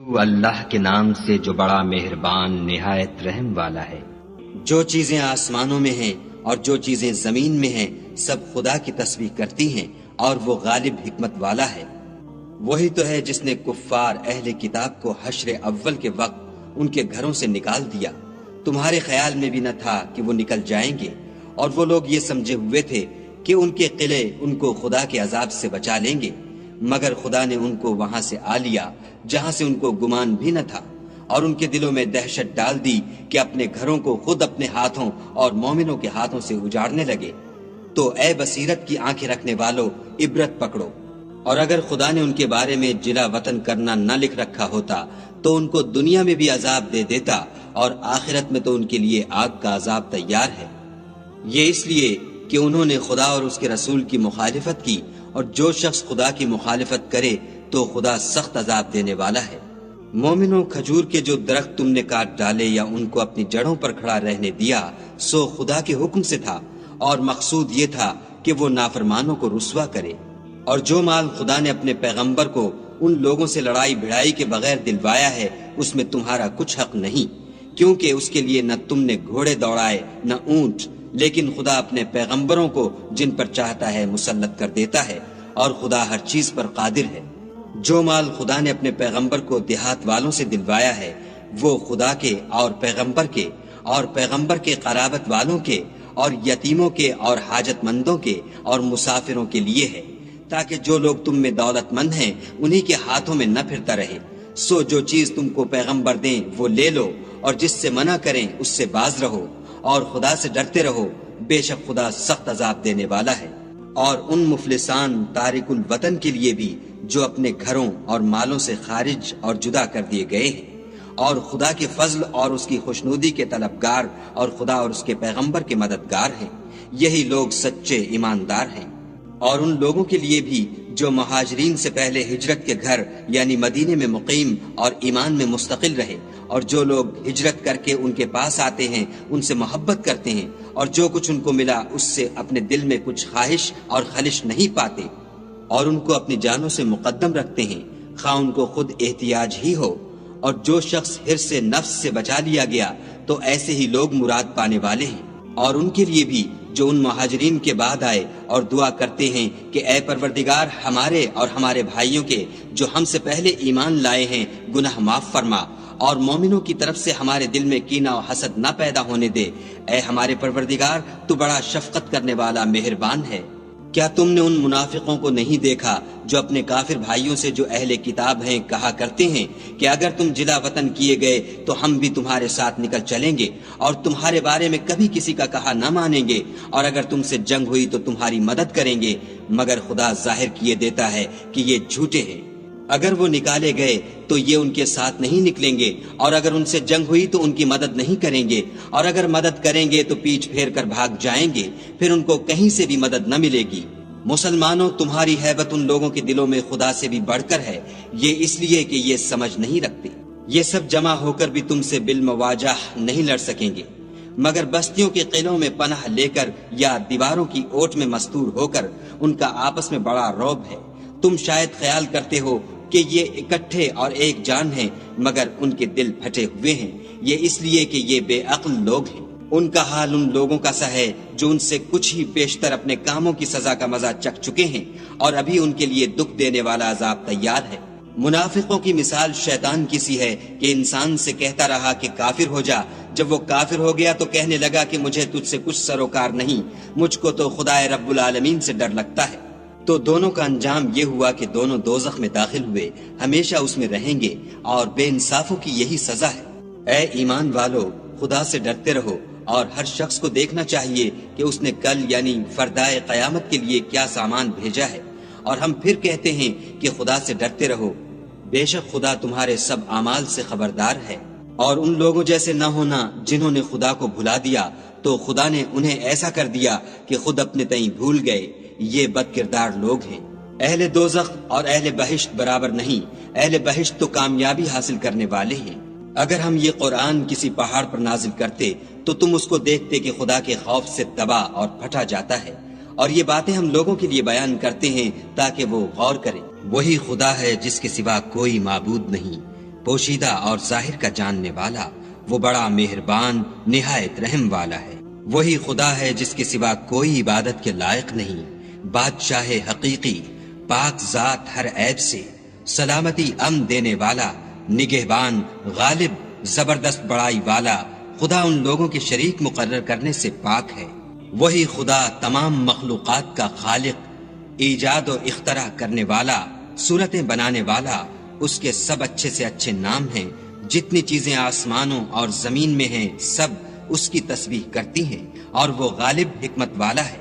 وہ اللہ کے نام سے جو بڑا مہربان نہایت رحم والا ہے۔ جو چیزیں آسمانوں میں ہیں اور جو چیزیں زمین میں ہیں سب خدا کی تسبیح کرتی ہیں اور وہ غالب حکمت والا ہے۔ وہی تو ہے جس نے کفار اہل کتاب کو حشر اول کے وقت ان کے گھروں سے نکال دیا۔ تمہارے خیال میں بھی نہ تھا کہ وہ نکل جائیں گے، اور وہ لوگ یہ سمجھے ہوئے تھے کہ ان کے قلعے ان کو خدا کے عذاب سے بچا لیں گے، مگر خدا نے ان کو وہاں سے آ لیا جہاں سے ان کو گمان بھی نہ تھا، اور ان کے دلوں میں دہشت ڈال دی کہ اپنے گھروں کو خود اپنے ہاتھوں اور مومنوں کے ہاتھوں سے اجاڑنے لگے۔ تو اے بصیرت کی آنکھیں رکھنے والو، عبرت پکڑو، اور اگر خدا نے ان کے بارے میں جلا وطن کرنا نہ لکھ رکھا ہوتا تو ان کو دنیا میں بھی عذاب دے دیتا، اور آخرت میں تو ان کے لیے آگ کا عذاب تیار ہے۔ یہ اس لیے کہ انہوں نے خدا اور اس کے رسول کی مخالفت کی، اور جو شخص خدا کی مخالفت کرے تو خدا سخت عذاب دینے والا ہے۔ مومنوں، کھجور کے جو درخت تم نے کاٹ ڈالے یا ان کو اپنی جڑوں پر کھڑا رہنے دیا سو خدا کے حکم سے تھا، اور مقصود یہ تھا کہ وہ نافرمانوں کو رسوا کرے۔ اور جو مال خدا نے اپنے پیغمبر کو ان لوگوں سے لڑائی بھڑائی کے بغیر دلوایا ہے اس میں تمہارا کچھ حق نہیں، کیونکہ اس کے لیے نہ تم نے گھوڑے دوڑائے نہ اونٹ، لیکن خدا اپنے پیغمبروں کو جن پر چاہتا ہے مسلط کر دیتا ہے، اور خدا ہر چیز پر قادر ہے۔ جو مال خدا نے اپنے پیغمبر کو دیہات والوں سے دلوایا ہے وہ خدا کے اور پیغمبر کے قرابت والوں کے اور یتیموں کے اور حاجت مندوں کے اور مسافروں کے لیے ہے، تاکہ جو لوگ تم میں دولت مند ہیں انہی کے ہاتھوں میں نہ پھرتا رہے۔ سو جو چیز تم کو پیغمبر دیں وہ لے لو، اور جس سے منع کریں اس سے باز رہو، اور خدا سے ڈرتے رہو، بے شک خدا سخت عذاب دینے والا ہے۔ اور ان مفلسان تارک الوطن کے لیے بھی جو اپنے گھروں اور مالوں سے خارج اور جدا کر دیے گئے ہیں، اور خدا کے فضل اور اس کی خوشنودی کے طلبگار اور خدا اور اس کے پیغمبر کے مددگار ہیں، یہی لوگ سچے ایماندار ہیں۔ اور ان لوگوں کے لیے بھی جو مہاجرین سے پہلے ہجرت کے گھر یعنی مدینے میں مقیم اور ایمان میں مستقل رہے، اور جو لوگ ہجرت کر کے ان کے پاس آتے ہیں ان سے محبت کرتے ہیں، اور جو کچھ ان کو ملا اس سے اپنے دل میں کچھ خواہش اور خلش نہیں پاتے، اور ان کو اپنی جانوں سے مقدم رکھتے ہیں، خواہ ان کو خود احتیاج ہی ہو۔ اور جو شخص حرص سے نفس سے بچا لیا گیا تو ایسے ہی لوگ مراد پانے والے ہیں۔ اور ان کے لیے بھی جو ان مہاجرین کے بعد آئے اور دعا کرتے ہیں کہ اے پروردگار ہمارے اور ہمارے بھائیوں کے جو ہم سے پہلے ایمان لائے ہیں گناہ معاف فرما، اور مومنوں کی طرف سے ہمارے دل میں کینہ و حسد نہ پیدا ہونے دے، اے ہمارے پروردگار تو بڑا شفقت کرنے والا مہربان ہے۔ کیا تم نے ان منافقوں کو نہیں دیکھا جو اپنے کافر بھائیوں سے جو اہل کتاب ہیں کہا کرتے ہیں کہ اگر تم جلا وطن کیے گئے تو ہم بھی تمہارے ساتھ نکل چلیں گے، اور تمہارے بارے میں کبھی کسی کا کہا نہ مانیں گے، اور اگر تم سے جنگ ہوئی تو تمہاری مدد کریں گے، مگر خدا ظاہر کیے دیتا ہے کہ یہ جھوٹے ہیں۔ اگر وہ نکالے گئے تو یہ ان کے ساتھ نہیں نکلیں گے، اور اگر ان سے جنگ ہوئی تو ان کی مدد نہیں کریں گے، اور اگر مدد کریں گے تو پیچھ پھیر کر بھاگ جائیں گے، پھر ان کو کہیں سے بھی مدد نہ ملے گی۔ مسلمانوں، تمہاری ہیبت ان لوگوں کے دلوں میں خدا سے بھی بڑھ کر ہے، یہ اس لیے کہ یہ سمجھ نہیں رکھتے۔ یہ سب جمع ہو کر بھی تم سے بالمواجہ نہیں لڑ سکیں گے، مگر بستیوں کے قلعوں میں پناہ لے کر یا دیواروں کی اوٹ میں مستور ہو کر ان کا آپس میں بڑا رعب ہے۔ تم شاید خیال کرتے ہو کہ یہ اکٹھے اور ایک جان ہیں، مگر ان کے دل پھٹے ہوئے ہیں، یہ اس لیے کہ یہ بے عقل لوگ ہیں۔ ان کا حال ان لوگوں کا سا ہے جو ان سے کچھ ہی پیشتر اپنے کاموں کی سزا کا مزہ چکھ چکے ہیں، اور ابھی ان کے لیے دکھ دینے والا عذاب تیار ہے۔ منافقوں کی مثال شیطان کی سی ہے کہ انسان سے کہتا رہا کہ کافر ہو جا، جب وہ کافر ہو گیا تو کہنے لگا کہ مجھے تجھ سے کچھ سروکار نہیں، مجھ کو تو خدا رب العالمین سے ڈر لگتا ہے۔ تو دونوں کا انجام یہ ہوا کہ دونوں دوزخ میں داخل ہوئے، ہمیشہ اس میں رہیں گے، اور بے انصافوں کی یہی سزا ہے۔ اے ایمان والو، خدا سے ڈرتے رہو، اور ہر شخص کو دیکھنا چاہیے کہ اس نے کل یعنی فردائے قیامت کے لیے کیا سامان بھیجا ہے، اور ہم پھر کہتے ہیں کہ خدا سے ڈرتے رہو، بے شک خدا تمہارے سب اعمال سے خبردار ہے۔ اور ان لوگوں جیسے نہ ہونا جنہوں نے خدا کو بھلا دیا تو خدا نے انہیں ایسا کر دیا کہ خود اپنے تئیں بھول گئے، یہ بد کردار لوگ ہیں۔ اہل دوزخ اور اہل بہشت برابر نہیں، اہل بہشت تو کامیابی حاصل کرنے والے ہیں۔ اگر ہم یہ قرآن کسی پہاڑ پر نازل کرتے تو تم اس کو دیکھتے کہ خدا کے خوف سے تباہ اور پھٹا جاتا ہے، اور یہ باتیں ہم لوگوں کے لیے بیان کرتے ہیں تاکہ وہ غور کریں۔ وہی خدا ہے جس کے سوا کوئی معبود نہیں، پوشیدہ اور ظاہر کا جاننے والا، وہ بڑا مہربان نہایت رحم والا ہے۔ وہی خدا ہے جس کے سوا کوئی عبادت کے لائق نہیں، بادشاہ حقیقی، پاک ذات ہر عیب سے، سلامتی امن دینے والا، نگہبان، غالب، زبردست بڑائی والا۔ خدا ان لوگوں کے شریک مقرر کرنے سے پاک ہے۔ وہی خدا تمام مخلوقات کا خالق، ایجاد و اختراع کرنے والا، صورتیں بنانے والا۔ اس کے سب اچھے سے اچھے نام ہیں۔ جتنی چیزیں آسمانوں اور زمین میں ہیں سب اس کی تسبیح کرتی ہیں، اور وہ غالب حکمت والا ہے۔